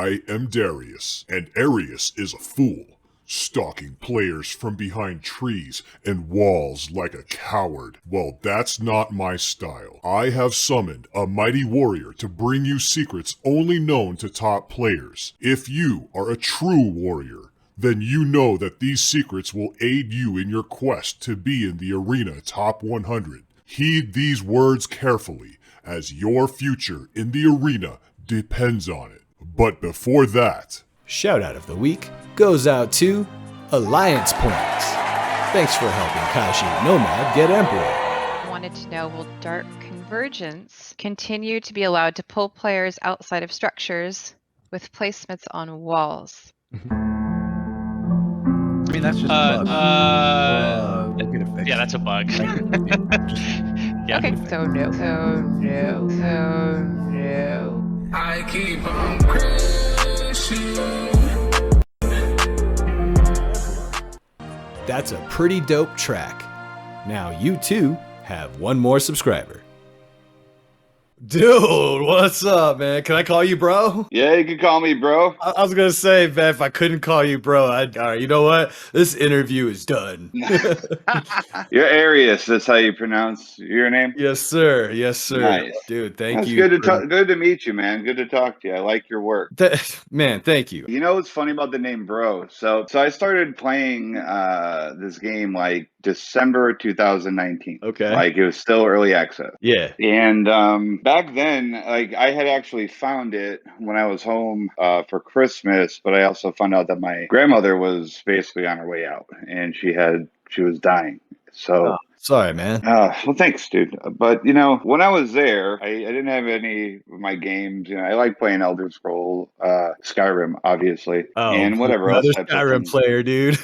I am DAIRYUS, and Airyus is a fool, stalking players from behind trees and walls like a coward. Well, that's not my style. I have summoned a mighty warrior to bring you secrets only known to top players. If you are a true warrior, then you know that these secrets will aid you in your quest to be in the arena top 100. Heed these words carefully, as your future in the arena depends on it. But before that, shout out of the week goes out to Alliance Points. Thanks for helping Kashi Nomad get Emperor. Wanted to know, will Dark Convergence continue to be allowed to pull players outside of structures with placements on walls? I mean, that's just a bug. We'll get it fixed. Yeah, that's a bug. Yeah. Okay, so no. I keep on crashing. That's a pretty dope track. Now you too have one more subscriber. Dude, what's up, man? Can I call you bro? Yeah, you can call me bro. I was gonna say, man, if I couldn't call you bro, all right, you know what? This interview is done. You're Airyus. That's how you pronounce your name? Yes, sir. Yes, sir. Nice. Dude, thank That's you. Good to meet you, man. Good to talk to you. I like your work. Man, thank you. You know what's funny about the name bro? So I started playing this game like December 2019. Okay. Like it was still early access. Yeah. And back then, like I had actually found it when I was home for Christmas, but I also found out that my grandmother was basically on her way out and she was dying. So sorry, man. Well, thanks, dude. But, you know, when I was there, I didn't have any of my games. You know, I like playing Elder Scroll, Skyrim, obviously, and whatever else. Another Skyrim player, dude.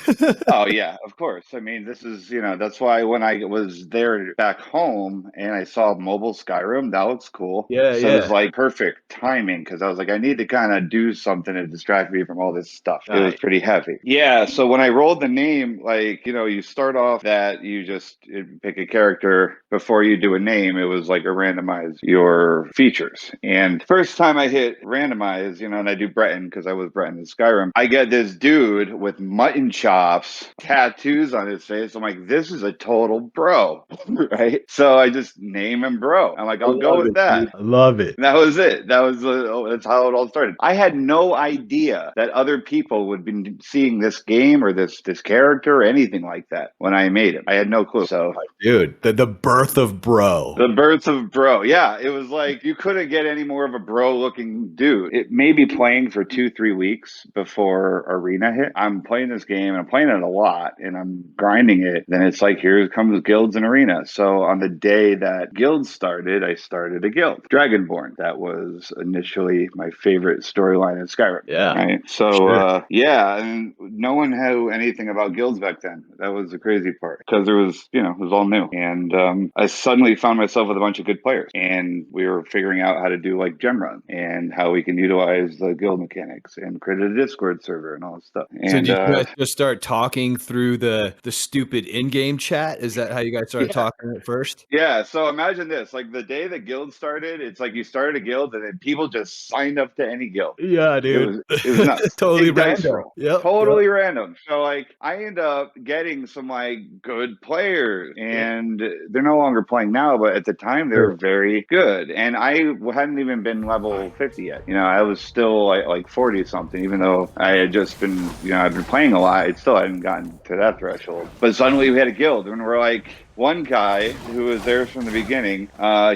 Oh, yeah, of course. I mean, this is, you know, that's why when I was there back home and I saw mobile Skyrim, that looks cool. Yeah, so it was like perfect timing because I was like, I need to kind of do something to distract me from all this stuff. It was pretty heavy. Yeah, so when I rolled the name, like, you know, you start off that you just pick a character before you do a name. It was like a randomize your features. And first time I hit randomize, you know, and I do Breton because I was Breton in Skyrim, I get this dude with mutton chops, tattoos on his face. I'm like, this is a total bro, right? So I just name him bro. I'm like, I'll go with that. Dude. I love it. And that was it. That's how it all started. I had no idea that other people would be seeing this game or this character or anything like that when I made it. I had no clue. So dude, the birth of bro. The birth of bro. Yeah, it was like you couldn't get any more of a bro looking dude. It may be playing for 2-3 weeks before Arena hit. I'm playing this game and I'm playing it a lot and I'm grinding it. Then it's like, here comes guilds and Arena. So on the day that guilds started, I started a guild, Dragonborn. That was initially my favorite storyline in Skyrim. Yeah. Right. So yeah, and no one knew anything about guilds back then. That was the crazy part because there was, you know, it was all new. And I suddenly found myself with a bunch of good players and we were figuring out how to do like gem run and how we can utilize the guild mechanics and create a Discord server and all that stuff. And so did you guys just start talking through the stupid in-game chat? Is that how you guys started talking at first? Yeah. So imagine this, like the day the guild started, it's like you started a guild and then people just signed up to any guild. Yeah, dude. It was nuts. Totally random. Yep. Totally random. So like I end up getting some like good players and they're no longer playing now, but at the time they were very good. And I hadn't even been level 50 yet. You know, I was still like 40 something, even though I had just been, you know, I've been playing a lot. It still hadn't gotten to that threshold. But suddenly we had a guild and we're like, one guy who was there from the beginning,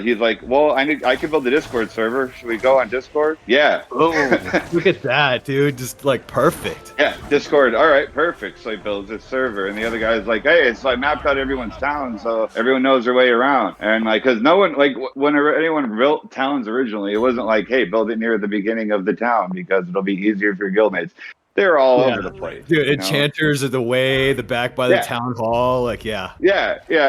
he's like, well, I could build a Discord server. Should we go on Discord? Yeah. Oh, look at that, dude. Just like perfect. Yeah, Discord. All right, perfect. So he builds a server. And the other guy's like, hey, it's like mapped out everyone's town so everyone knows their way around. And like, because no one, like when anyone built towns originally, it wasn't like, hey, build it near the beginning of the town because it'll be easier for your guildmates. They're all over the place. Dude, enchanters are the way, the back by the town hall, like, Yeah,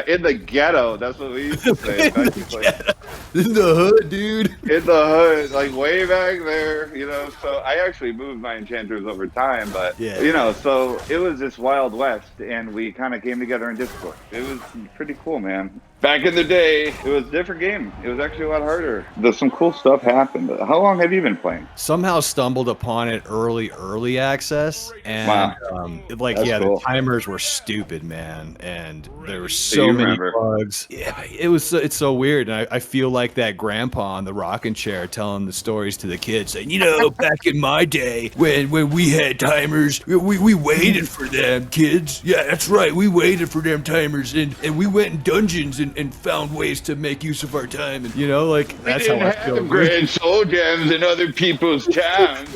in the ghetto. That's what we used to say. In the hood, dude. In the hood, like way back there, you know. So I actually moved my enchanters over time, but, you know, so it was this Wild West, and we kind of came together in Discord. It was pretty cool, man. Back in the day, it was a different game. It was actually a lot harder. There's some cool stuff happened. How long have you been playing? Somehow stumbled upon it early access, and Wow. like That's cool. the timers were stupid, man, and there were So so you many remember. bugs. Yeah, it's so weird, and I feel like that grandpa on the rocking chair telling the stories to the kids, saying, you know, back in my day when we had timers, we waited for them, kids. Yeah, that's right, we waited for them timers, and we went in dungeons and found ways to make use of our time, and you know, like that's how I feel. Grand soul gems in other people's towns.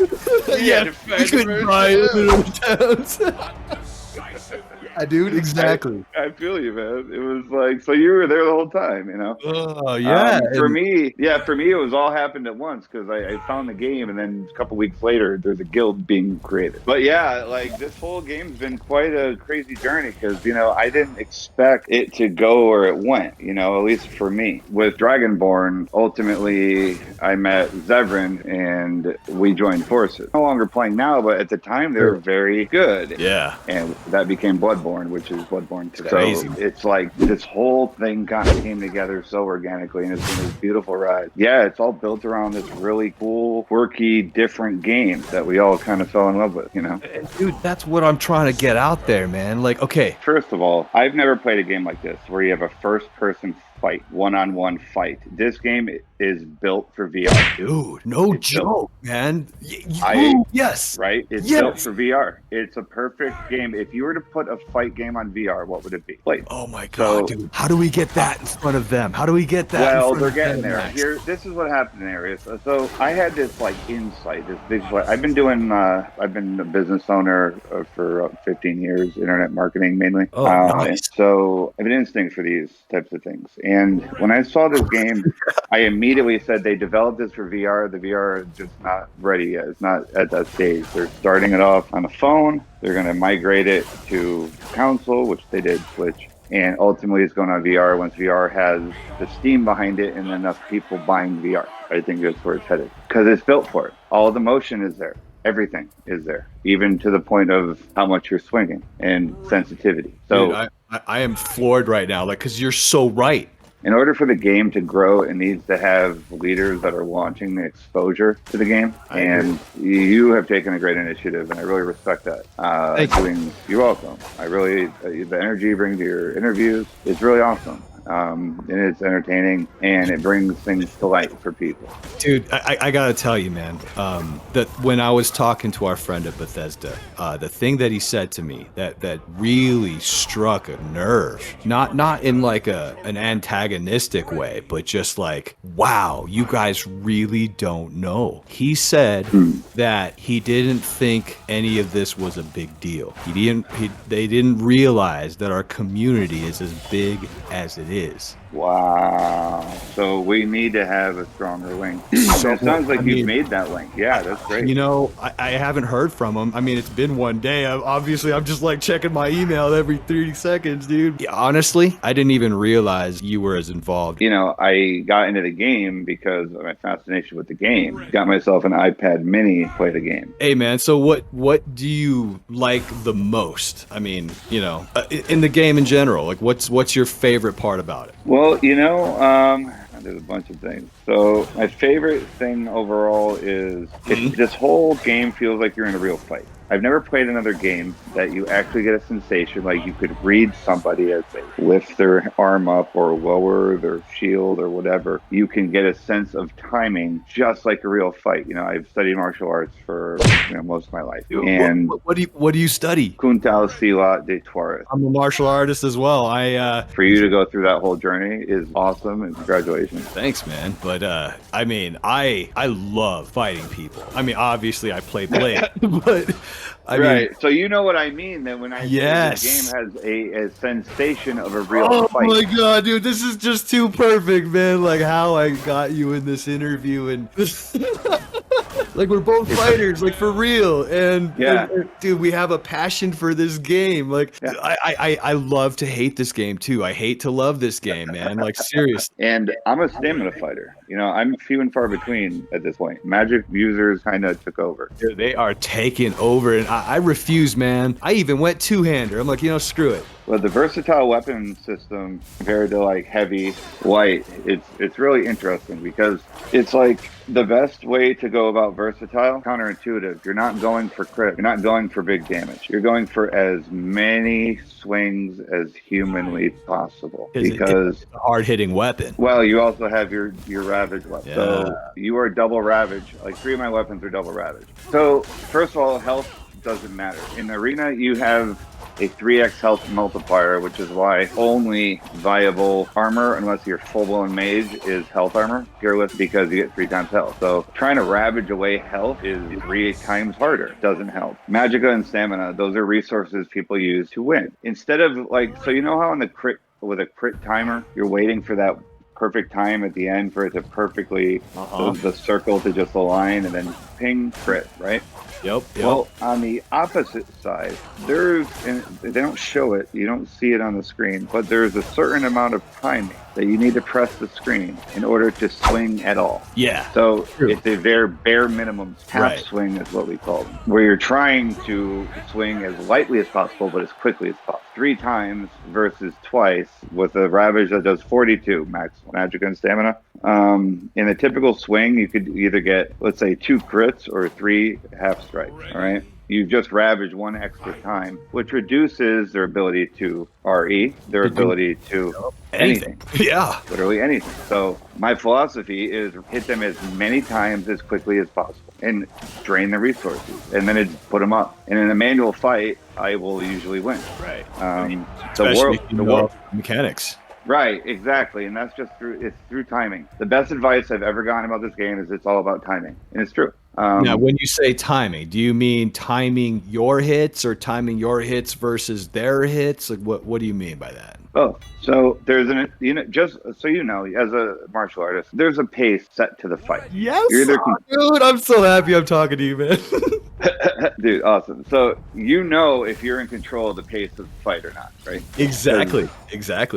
Yeah, we couldn't buy it in our towns. Yeah, dude, exactly. I feel you, man. It was like, so you were there the whole time, you know? Oh, yeah. For me, it was all happened at once because I found the game, and then a couple weeks later, there's a guild being created. But yeah, like this whole game's been quite a crazy journey because, you know, I didn't expect it to go where it went, you know, at least for me. With Dragonborn, ultimately, I met Zevran and we joined forces. No longer playing now, but at the time, they were very good. Yeah. And that became Bloodborne, which is Bloodborne today. Crazy. So it's like this whole thing kind of came together so organically, and it's been this beautiful ride. Yeah, it's all built around this really cool, quirky, different game that we all kind of fell in love with, you know? And dude, that's what I'm trying to get out there, man. Like, okay. First of all, I've never played a game like this where you have a first-person fight, one-on-one fight. This game is built for VR. Dude, no It's joke, man. Yes. Right? It's Yes. built for VR. It's a perfect game. If you were to put a fight game on VR, what would it be? Blade. Oh my god, So- dude. How do we get that in front of them? How do we get that in Well, front they're of getting them, there. Max? Here, this is what happened in Airyus. So I had this like insight. I've been doing. I've been a business owner for 15 years, internet marketing mainly. Oh, nice. And so I have an instinct for these types of things. And when I saw this game, I immediately said they developed this for VR. The VR is just not ready yet. It's not at that stage. They're starting it off on a phone. They're going to migrate it to console, which they did switch. And ultimately, it's going on VR once VR has the steam behind it and enough people buying VR. I think that's where it's headed because it's built for it. All the motion is there. Everything is there, even to the point of how much you're swinging and sensitivity. So, Dude, I am floored right now, like, because you're so right. in order for the game to grow, it needs to have leaders that are launching the exposure to the game. And you have taken a great initiative, and I really respect that. You're welcome. I really, the energy you bring to your interviews is really awesome. And it's entertaining, and it brings things to light for people. Dude, I gotta tell you, man, that when I was talking to our friend at Bethesda, the thing that he said to me that really struck a nerve, not in like an antagonistic way, but just like, wow, you guys really don't know. He said that he didn't think any of this was a big deal. They didn't realize that our community is as big as it is. Wow. So we need to have a stronger link. So it sounds like you've made that link. Yeah, that's great. You know, I haven't heard from him. I mean, it's been one day. I'm just like checking my email every 30 seconds, dude. Yeah, honestly, I didn't even realize you were as involved. You know, I got into the game because of my fascination with the game. Got myself an iPad mini, play the game. Hey, man, so what do you like the most? I mean, you know, in the game in general, like what's your favorite part about it? Well, you know, there's a bunch of things. So my favorite thing overall is this whole game feels like you're in a real fight. I've never played another game that you actually get a sensation like you could read somebody as they lift their arm up or lower their shield or whatever. You can get a sense of timing just like a real fight. You know, I've studied martial arts for most of my life. And what do you study? Kuntal Silat de Tuareg. I'm a martial artist as well. For you to go through that whole journey is awesome, and congratulations. Thanks, man. But I mean, I love fighting people. I mean, obviously I play Blade, but I mean, so you know what I mean, that when I say the game has a sensation of a real fight. Oh my god, dude, this is just too perfect, man. Like how I got you in this interview, and like we're both fighters, like for real. And dude, we have a passion for this game. Like I love to hate this game too. I hate to love this game, man. Like serious. And I'm a stamina fighter. You know, I'm few and far between at this point. Magic users kind of took over. Dude, they are taking over, and I refuse, man. I even went two-hander. I'm like, screw it. Well, the versatile weapon system compared to like heavy light, it's really interesting because it's like the best way to go about versatile, counterintuitive. You're not going for crit. You're not going for big damage. You're going for as many swings as humanly possible because it's a hard-hitting weapon. Well, you also have your ravage weapon. Yeah. So you are double ravage. Like 3 of my weapons are double ravage. So first of all, health doesn't matter. In the arena, you have a 3x health multiplier, which is why only viable armor, unless you're full-blown mage, is health armor, fearless, because you get 3 times health. So trying to ravage away health is 3 times harder. Doesn't help. Magicka and stamina, those are resources people use to win. Instead of like, so you know how in the crit, with a crit timer, you're waiting for that perfect time at the end for it to perfectly, the circle to just align and then ping crit, right? Yep. Well, on the opposite side, and they don't show it, you don't see it on the screen, but there's a certain amount of timing that you need to press the screen in order to swing at all. Yeah. So it's a very bare minimum half swing is what we call them, where you're trying to swing as lightly as possible, but as quickly as possible. 3 times versus twice with a ravage that does 42 max magic and stamina. In a typical swing, you could either get, let's say, 2 crits or 3 half strikes. All right. You just ravage 1 extra time, which reduces their ability to RE, their ability to anything. Yeah. Literally anything. So my philosophy is hit them as many times as quickly as possible and drain the resources and then put them up. And in a manual fight, I will usually win. Right. The world mechanics. Right, exactly. And that's just through timing. The best advice I've ever gotten about this game is it's all about timing. And it's true. Now, when you say timing, do you mean timing your hits or timing your hits versus their hits? Like, what do you mean by that? Oh, so there's just so you know, as a martial artist, there's a pace set to the fight. Yes, dude, I'm so happy I'm talking to you, man. Dude, awesome. So if you're in control of the pace of the fight or not, right? Exactly.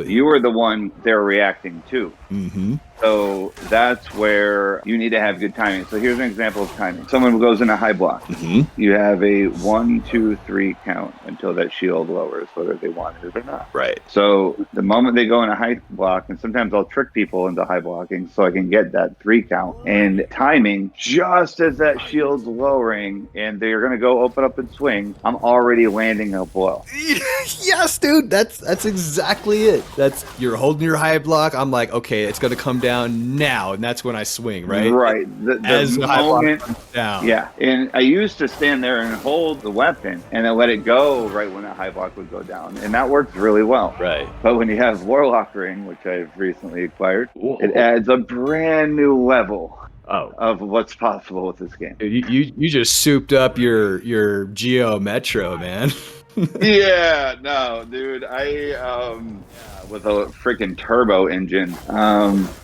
You are the one they're reacting to. Mm-hmm. So that's where you need to have good timing. So here's an example of timing. Someone goes in a high block. Mm-hmm. You have a 1, 2, 3 count until that shield lowers, whether they want it or not. Right. So the moment they go in a high block, and sometimes I'll trick people into high blocking so I can get that 3 count. And timing, just as that shield's lowering and they're going to go open up and swing, I'm already landing a blow. Yes, dude. That's exactly it. You're holding your high block. I'm like, okay, it's going to come down now, and that's when I swing, right? Right. As the high block comes down. Yeah. And I used to stand there and hold the weapon and then let it go right when that high block would go down. And that works really well. Right. But when you have Warlock Ring, which I've recently acquired, it adds a brand new level of what's possible with this game. You just souped up your Geo Metro, man. Yeah, no, dude. With a freaking turbo engine.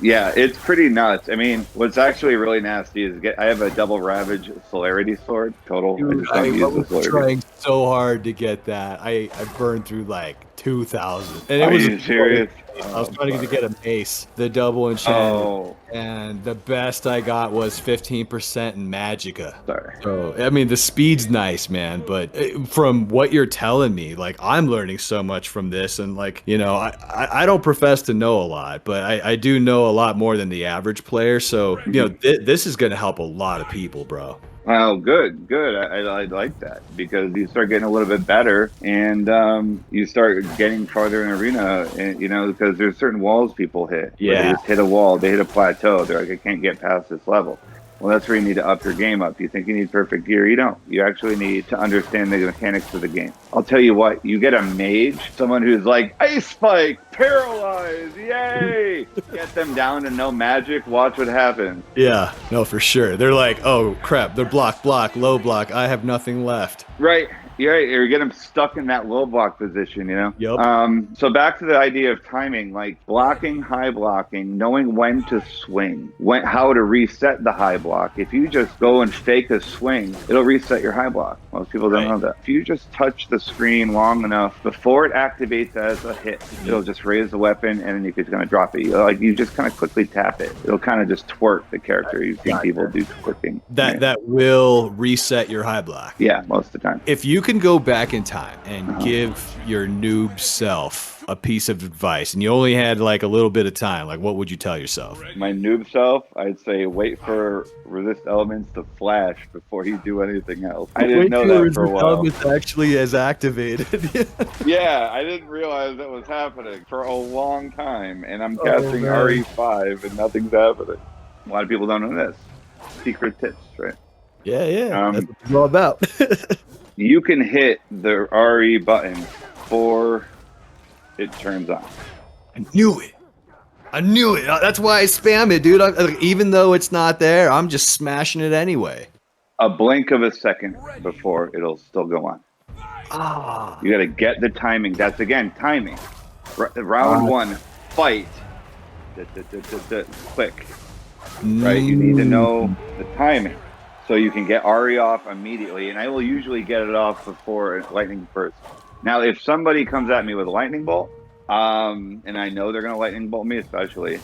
Yeah, it's pretty nuts. I mean, what's actually really nasty is I have a double ravage celerity sword total. Dude, I was trying so hard to get that. I burned through like 2,000. And Are you serious? I was trying to get a mace, the double enchanted, and the best I got was 15% in Magicka. Sorry. So, I mean, the speed's nice, man, but from what you're telling me, like, I'm learning so much from this, and like, I don't profess to know a lot, but I do know a lot more than the average player, so, this is going to help a lot of people, bro. Oh, good. I like that because you start getting a little bit better and you start getting farther in arena, and because there's certain walls people hit. Yeah. They just hit a wall, they hit a plateau. They're like, I can't get past this level. Well, that's where you need to up your game up. You think you need perfect gear? You don't. You actually need to understand the mechanics of the game. I'll tell you what, you get a mage, someone who's like, Ice Spike, paralyzed, yay! Get them down to no magic, watch what happens. Yeah, no, for sure. They're like, oh, crap, they're block, low block, I have nothing left. Right. You're getting stuck in that low block position, you know? Yep. So back to the idea of timing, like blocking, high blocking, knowing when to swing, how to reset the high block. If you just go and fake a swing, it'll reset your high block. Most people don't know that. If you just touch the screen long enough before it activates as a hit, it'll just raise the weapon and then you can kind of drop it. You just kind of quickly tap it. It'll kind of just twerk the character. You've seen people do twerking. That will reset your high block. Yeah, most of the time. If you can go back in time and give your noob self a piece of advice, and you only had like a little bit of time, like what would you tell yourself? My noob self, I'd say wait for resist elements to flash before you do anything else. I didn't know that for a while. Elements actually is activated. Yeah, I didn't realize that was happening for a long time, and I'm casting RE5 and nothing's happening. A lot of people don't know this. Secret tips, right? Yeah. That's what it's all about. You can hit the RE button before it turns on. I knew it. That's why I spam it, dude. Even though it's not there, I'm just smashing it anyway. A blink of a second before it'll still go on. You got to get the timing. That's, again, timing. Round one, fight. Click. Right? You need to know the timing. So you can get RE off immediately, and I will usually get it off before lightning burst. Now, if somebody comes at me with a lightning bolt, and I know they're going to lightning bolt me especially,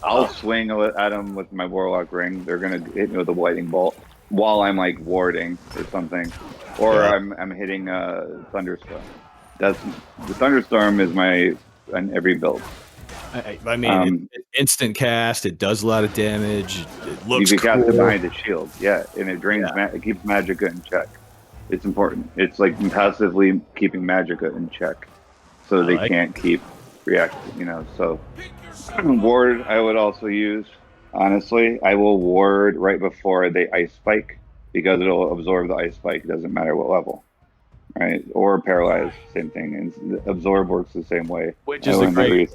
I'll swing at them with my Warlock Ring. They're going to hit me with a lightning bolt while I'm like warding or something, or I'm hitting Thunderstorm. The Thunderstorm is on every build. I mean, instant cast. It does a lot of damage. It looks You can cool. cast it behind the shield, and it drains. It keeps Magicka in check. It's important. It's like passively keeping Magicka in check, so they can't keep reacting. So ward I would also use. Honestly, I will ward right before they ice spike because it'll absorb the ice spike. It doesn't matter what level. Right, or paralyze, same thing. And absorb works the same way. Which is a great.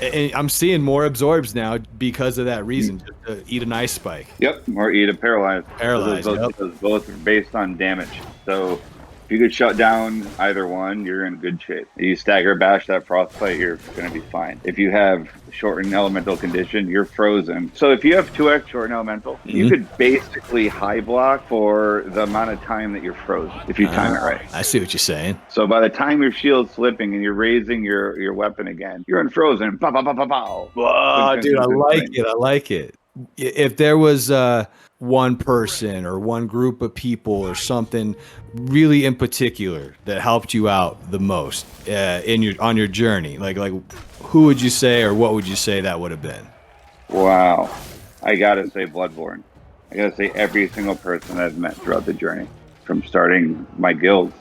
And I'm seeing more absorbs now because of that reason. Just to eat an ice spike. Yep, or eat a paralyze. Those both are based on damage. So if you could shut down either one, you're in good shape. If you stagger bash that frostbite, you're going to be fine. If you have shortened elemental condition, you're frozen. So if you have 2x shortened elemental, you could basically high block for the amount of time that you're frozen if you time it right. I see what you're saying. So by the time your shield's slipping and you're raising your weapon again, you're unfrozen. Pow, pow, pow, pow, pow. Oh, dude, I like it. If there was one person or one group of people or something really in particular that helped you out the most on your journey, like who would you say or what would you say that would have been? Wow, I gotta say Bloodborne. I gotta say every single person I've met throughout the journey, from starting my guild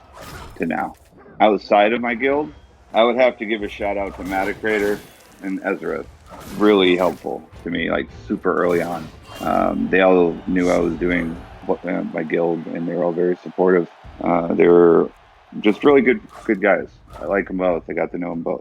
to now. Outside of my guild, I would have to give a shout out to Matacrator and Ezra. Really helpful to me, like super early on. They all knew I was doing my guild, and they were all very supportive. They were just really good guys. I like them both. I got to know them both.